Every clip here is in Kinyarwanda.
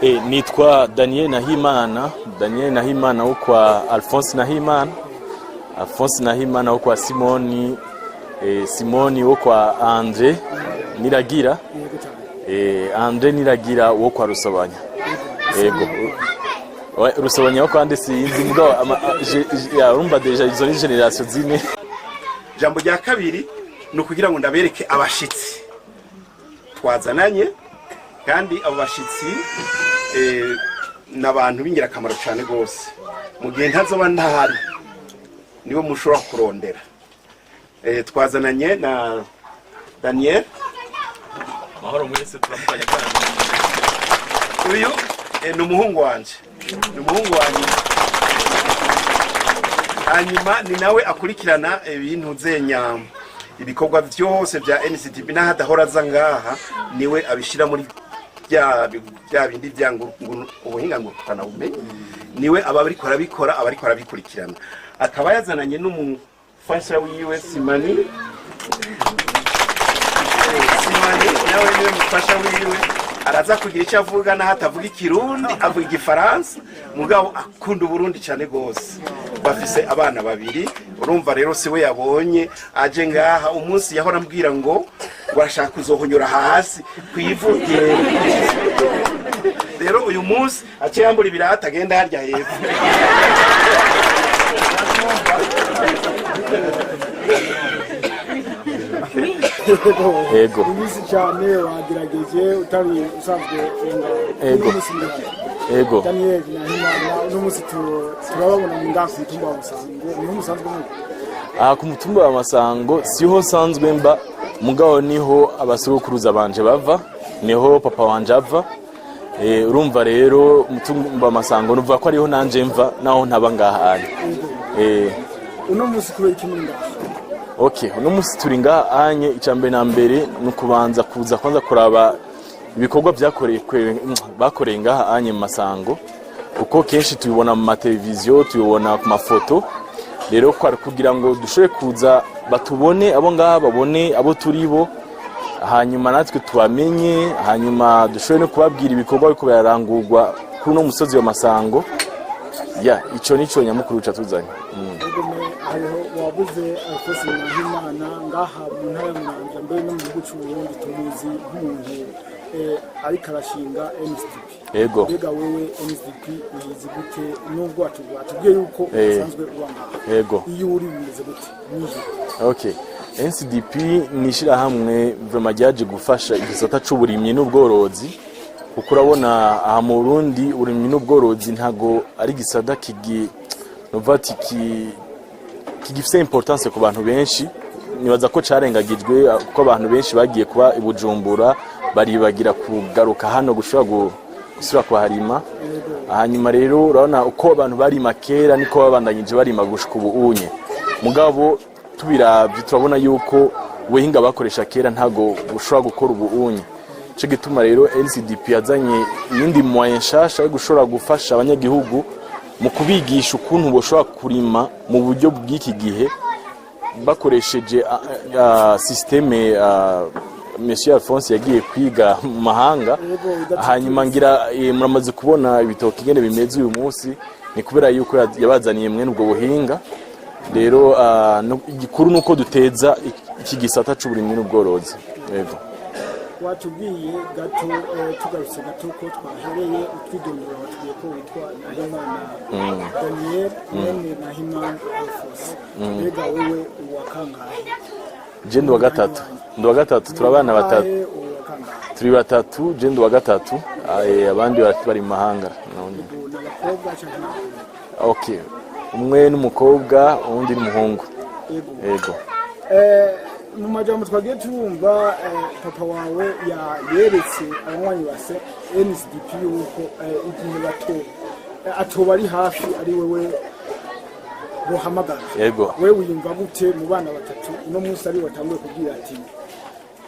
Nitwa Daniel Nahimana wo kwa Alphonse Nahimana wo kwa Simoni wo kwa Andre Niragira wo kwa Rusobanya. Yego Rusobanya wo kwa ndetse inzi mbwa urumva deja izo ni generation zine. Jambo rya kabiri no kugira ngo ndabereke abashitsi twazananye kandi abo bashitsi n'abantu bingira kamaro cyane gose mu gihe ntazoba ntahari niwe mushobora kurondera. Twazananye na Daniel mahoro mwese turamukanya kandi uyu ni umuhungu wanje hanyuma ni nawe akurikirana ibintu zenya ibikorwa byose bya NCTB n'ahadahora za ngaha niwe abishira muri bya bindi byangu ubuhinga ngurukana bumenyi niwe abariko arabikurikirana. Akaba yazananye n'umufasha wiwe Simani nawe niwe mufasha wiwe araza kugira icyo avuga na hatavuga ikirundi avuga igifaransa mugabo akunda Burundi cyane gose. Bafise abana babiri urumva rero siwe yabonye aje ngaha umunsi yahora ambwira ngo washaka kuzohonyora hasi kwivugera rero uyu munsi aciyambura ibirata agenda harya hepfo. Yego umunsi cyane wagerageje utari usanzwe Yego Daniel n'umunsi turababona mu ngafu mutumba wa Masango ni umusanzwe ku mutumba wa Masango siho sanzwe mba mugabo niho abasukuruza banje bava niho papa wanje ava. Urumva rero mutumba wa Masango nuvuga ko ariho nanje mva naho ntaba ngaha ari. Uno munsi kubera iki muri ngaha? Okay, uno munsi turi ngaha anye icambe na mbere nukubanza kuza kwanza kuraba ibikorwa bakoreye ngaha anye mu Masango uko kenshi tubibona mu mateleviziyo tubibona ku mafoto. Rero kwari kugira ngo dushobore kuza batubone abo ngaha babone abo turibo hanyuma natwe tubamenye hanyuma dushobore no kubabwira ibikorwa biko birarangurwa kuri no musozi wa Masango. Ico nico nyamukuru cyatuzanye. Wabuze Alphonse Nahimana ngaha mu ntara ya Muramvya mbere no mu gihugu cy'u Burundi tumuzi nk'umuntu ariko arashinga NCTB. Yego mbega wewe NCTB uyizi gute nubwo watubwiye yuko usanzwe uba ngaha? Yego iyo uri bimeze gute nije? Okay, NCTB nishira hamwe vraiment ryaje gufasha igisata c'uburimyi n'ubworozi kuko urabona aha mu Burundi uburimyi n'ubworozi ntago ari gisada kigifite importance ku bantu benshi. Nibaza ko carengagijwe kuko abantu benshi bagiye kuba ibujumbura baribagira kugaruka hano gushobora gusura kwa harima. Hanyuma rero urabona uko abantu barima kera niko babandanyije barima gushika ubunye mugabo tubiravye turabona yuko ubuhinga bakoresha kera ntago bushobora gukora ubunye. Cyo gituma rero NCDP yazanye yindi moyen nshasha yo gushobora gufasha abanyagihugu mu kubigisha ukuntu boshobora kurima mu buryo bw'iki gihe bakoresheje systeme Monsieur Alphonse yagiye kwiga mu mahanga. Hanyuma ngira muramaze kubona ibitoki ngene bimeze uyu munsi ni kubera yuko yabazaniye mwe n'ubwo buhinga. Rero igikuru nuko duteza iki gisata c'uburimyi n'ubworozi. Yego watubwiye gato tugarutse gato ko twahereye utwidondora watubwiye ko witwa Nahimana Daniel Nahimana Alphonse. Mbega wewe uwakangahe? Je ndi wa gatatu turabana batatu turi batatu je ndi wa gatatu abandi bari mu mahanga. Okay, umwe n'umukobwa undi n'umuhungu. Yego mu majambo twagiye tumva papa wawe yeretse abanywanyi base NCDP yuko igihe bato atoba ari hafi ari wewe bohamagara. Yego wewe uyumva gute mu bana batatu no munsi ari watanguye kubwira ati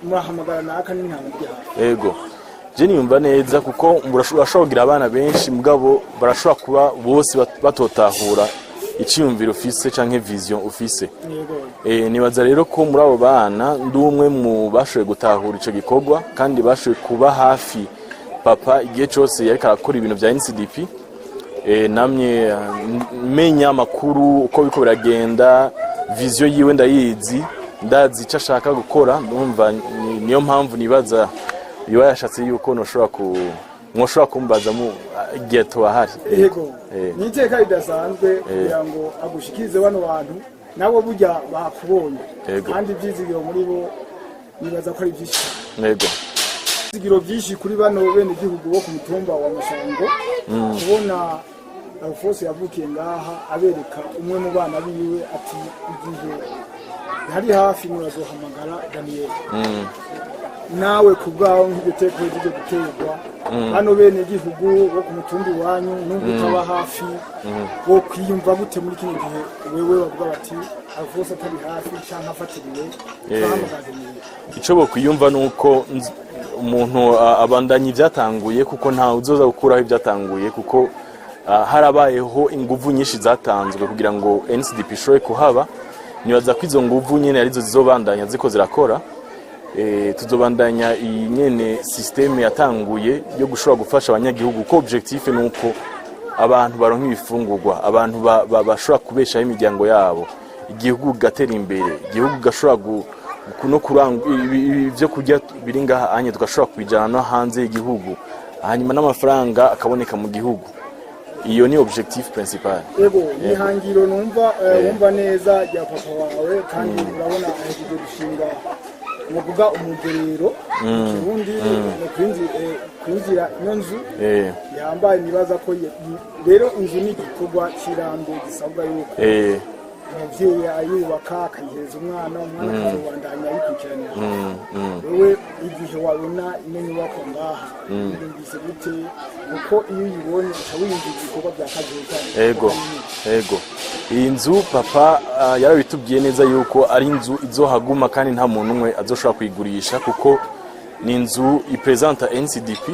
murahamagara naka n'intambwe hafi? Yego je niyumva neza kuko urashobora abana benshi mugabo barashobora kuba bose batotahura icyumviro ufise canke vision ufise. Nibaza rero ko muri abo bana ndi umwe mu bashoboye gutahura ico gikorwa kandi bashoboye kuba hafi papa igihe cyose yariko arakora ibintu bya NCDP namye menya amakuru uko biko biragenda, vision yiwe ndayizi, ndazi icyo ashaka gukora. Ndumva niyo mpamvu nibaza iyo yashatse yuko mwoshobora kumbaza mu igihe tubahari. Yego ni iteka ridasanzwe kugira ngo agushikirize bano bantu nabo burya bakubonye, kandi ibyizigiro muri bo nibaza ko ari byinshi. Yego ibyizigiro byinshi kuri bano bene igihugu bo ku mutumba wa Mashango, kubona Alphonse yavukiye ngaha abereka umwe mu bana biwe ati igihe hari hafi murazohamagara Daniel. Nawe kubwaho nk'igiteko cyo guterwa hano bene gihugu bo ku mutumbi wanyu nubwo utaba hafi wo kwiyumva gute muri kino gihe wewe bavuga bati Alphonse atari hafi cyangwa afatiriwe bahamagaza Daniel? Ico bo kwiyumva nuko umuntu abandanye byatanguye, kuko nta uzoza gukuraho ibyatanguye, kuko harabayeho inguvu nyinshi zatanzwe kugira ngo NCDP ishobore kuhaba. Nibaza ko izo nguvu nyene arizo zizobandanya ziko zirakora. Tuzobandanya iyi nyene systeme yatanguye yo gushobora gufasha abanyagihugu, ko objectif nuko abantu baronka ibifungurwa, abantu bashobora kubeshaho imiryango yabo, igihugu gatera imbere, igihugu gashobora no kuranga ibyo kurya biri ngaha anye tugashobora kubijana no hanze y'igihugu, hanyuma n'amafaranga akaboneka mu gihugu. Iyo ni objectif principal. Yego ni hangiro numva wumva neza ya papa wawe, kandi urabona ahejeje gushinga muvuga umugerero ubundi no kwinjira ino nzu yambaye. Nibaza ko rero inzu ni igikorwa kirambe gisabwa yuko umuvyeyi ayubaka akayihereza umwana akazobandanya yikurikirana. Wewe igihe wabona ino nyubako ngaha yumvise gute? Kuko iyo uyibonye ushawiyumva igikorwa bya kazoza. Ego iyi nzu papa yarabitubwiye neza yuko ari inzu izohaguma, kandi nta muntu umwe azoshobora kuyigurisha, kuko ni inzu ipresenta NCDP,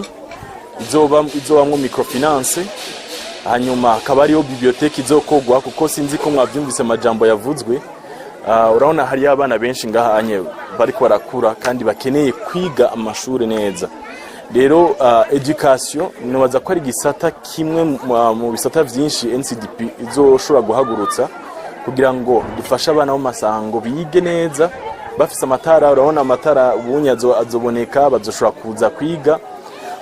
izobamwo microfinance, hanyuma akaba ariyo biblioteke izokogwa, kuko sinzi ko mwabyumvise amajambo yavuzwe. Urabona hari abana benshi ngaha anye bariko barakura kandi bakeneye kwiga amashuri neza. Rero education nibaza ko ari gisata kimwe mu bisata byinshi NCDP izoshobora guhagurutsa kugira ngo dufashe abana bo Masango bige neza, bafise amatara. Urabona amatara ubunyazo azoboneka, bazoshobora kuza kwiga.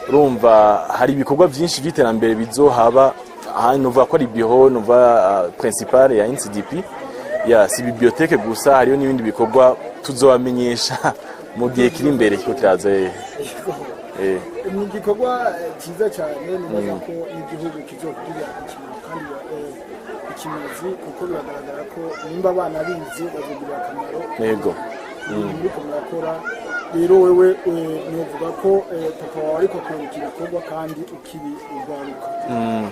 Urumva hari ibikorwa byinshi by'iterambere bizohaba. Nuva ko ari biho nuva principal ya NCDP si bibliothèque gusa, hariyo n'ibindi bikorwa tuzobamenyesha mu gihe kiri imbere cyo kiraze. Ni igikorwa cyiza cyane, nibaza ko n'igihugu kizokugira ikintu kandi ikimazi, kuko biragaragara ko nimba abana bize bazogira akamaro. Yego muriko murakora. Rero wewe novuga ko papa wawe ariko akora igikorwa kandi ukiri urwaruka.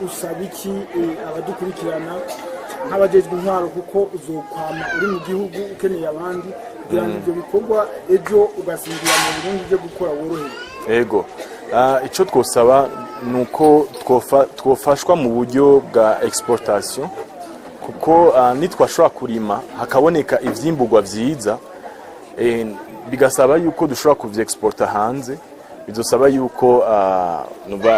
Usaba iki abadukurikirana nk'abajejwe intwaro, kuko uzokwama uri mu gihugu ukeneye abandi kugira ngo ibyo bikorwa ejo ugasinzira mu Burundi byo gukora worohewe? Ego ico twosaba nuko twofashwa mu buryo bwa exportation, kuko nitwashobora kurima hakaboneka ivyimburwa vyiza, bigasaba yuko dushobora kuvye-exporta hanze. Bizosaba yuko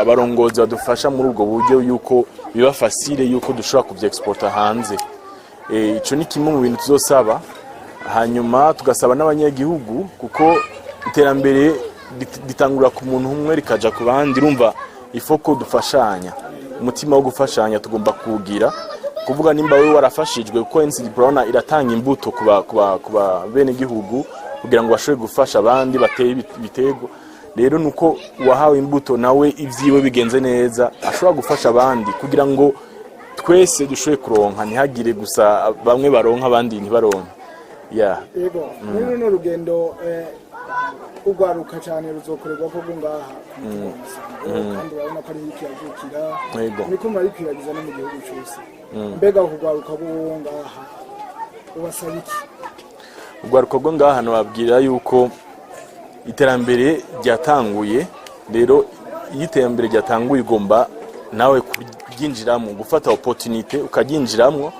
abarongozi badufasha muri ubwo buryo, yuko biba facile yuko dushobora kuvye-exporta hanze. Ico ni kimwe mu bintu tuzosaba. Hanyuma tugasaba n'abanyagihugu, kuko iterambere ditangura ku muntu umwe rikaja ku bandi. Urumva ifoko dufashanya, umutima wo gufashanya tugomba kugira, kuvuga nimba wewe warafashijwe, kuko NCDP iratanga imbuto kuba bene gihugu kugira ngo bashobore gufasha abandi bateye ibitego. Rero nuko wahawe imbuto nawe ivyiwe bigenze neza ashobora gufasha abandi, kugira ngo twese dushobore kuronka, ntihagire gusa bamwe baronka abandi ntibaronka. Yego no rugendo ugwaruka cyane ruzokorerwa ko ngaha kandi urabona ko ari ikiyagukira, niko murabikwiragiza no mu gihugu cyose. Mbega kugwaruka bo ngaha ubasaba iki? Ugwaruka bwo ngaha nababwira yuko iterambere ryatanguye. Rero iyo iterambere ryatanguye ugomba nawe kuryinjiramo, gufata opportunité ukaryinjiramo,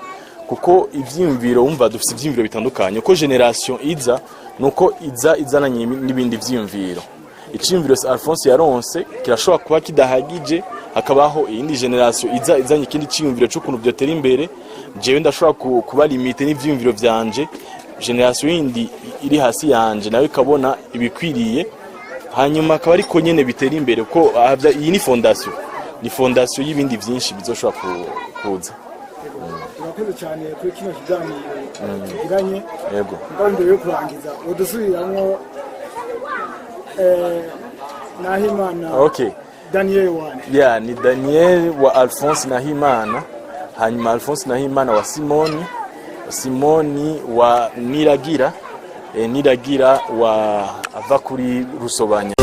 kuko ivyimviro wumva dufite ivyimviro bitandukanye. Uko generation iza nuko izananye n'ibindi vyimviro. iciyumviro Alphonse yaronse kirashobora kuba kidahagije, hakabaho iyindi generation izanye ikindi ciyumviro cy'ukuntu byotera imbere. Jewe ndashobora kuba limite n'ivyiyumviro vyanje, generation yindi iri hasi yanje nawe ikabona ibikwiriye, hanyuma akaba ariko nyene bitera imbere ko iyi ni fondation y'ibindi byinshi bizoshobora kuza. Turakoze cyane kuri kino kiganiro tugiranye. Yego. Mbere yo kurangiza udusubiramwo Nahimana. Okay. Daniel wane. Yeah, ni Daniel wa Alphonse Nahimana, hanyuma Alphonse Nahimana wa Simoni wa Niragira wa ava kuri Rusobanya.